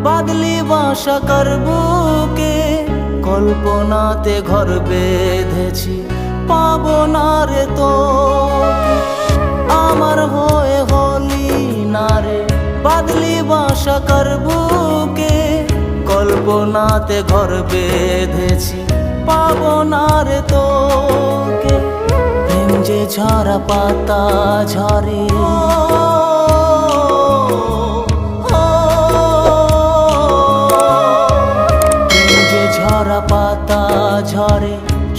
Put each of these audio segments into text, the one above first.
বাদলি বাসা করবুকে কল্পনাতে ঘর বেঁধেছি পাবো না রে তো আমার হয়ে হলি না রে বাদলি বাসা করবুকে কল্পনাতে ঘর বেঁধেছি পাবো না রে তোকে প্রেম যে ঝরা পাতা ঝরে পাতা ঝরে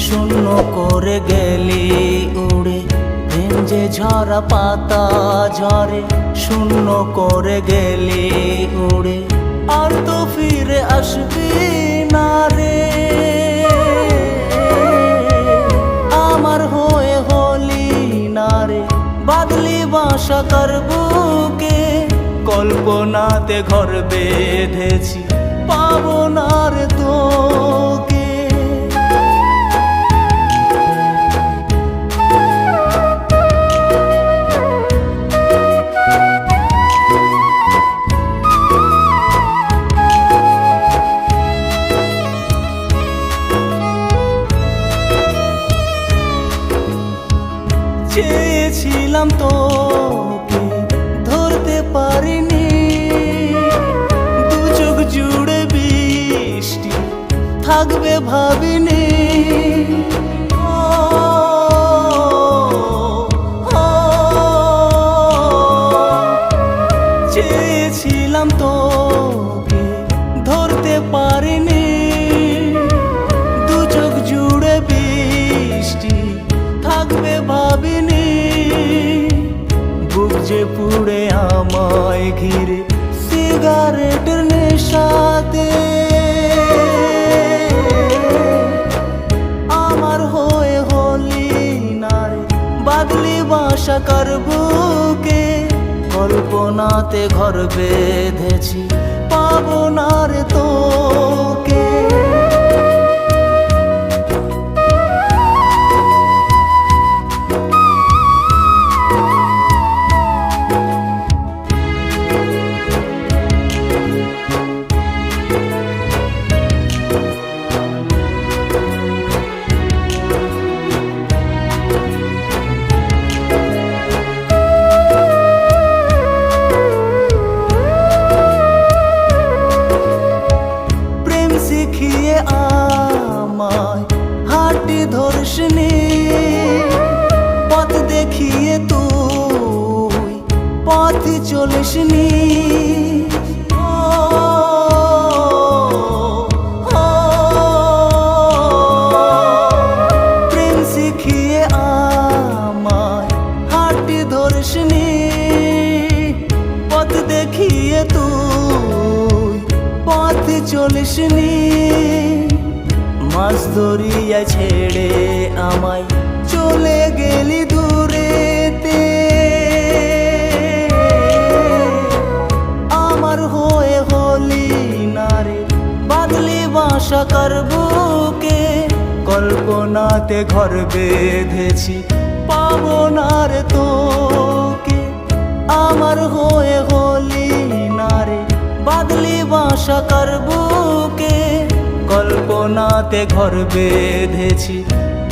শূন্য করে গেলি উড়ে প্রেম যে ঝরা পাতা ঝরে শূন্য করে গেলি উড়ে আর তো ফিরে আসবি না রে আমার হয়ে হলি না রে বাদলি বাসা করবুকে কল্পনাতে ঘর বেঁধেছি পাবো না রে তোকে চেয়েছিলাম তোকে ধরতে পারিনি দু চোখ জুড়ে বৃষ্টি থাকবে ভাবিনি চেয়েছিলাম তোকে ধরতে পারিনি দু চোখ জুড়ে বৃষ্টি থাকবে ভাবিনি বুক যে পুড়ে আমায় ঘিরে সিগারেটের নেশাতে আমার হয়ে হলি না রে বাদলি বাসা করবুকে কল্পনাতে ঘর বেঁধেছি পাবো না রে তোকে শিখিয়ে আমায় হাঁটি ধর্ষিনী পথ দেখিয়ে তুই পথ চলিসনি প্রেম শিখিয়ে আমায় হাঁটি ধর্ষিনী পথ দেখিয়ে তুই পথ চলিসনি মাছ ধরিয়া ছেড়ে আমায় চলে গেলি দূরেতে আমার হয়ে হলি না রে বাদলি বাসা করবুকে কল্পনাতে ঘর বেঁধেছি পাবো না রে তোকে আমার হয়ে হলি না রে বাদলি বাসা করবুকে কল্পনাতে ঘর বেঁধেছি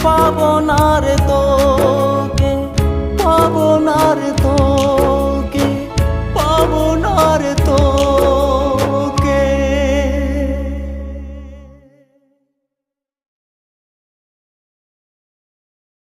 পাবো না রে তোকে পাবো না রে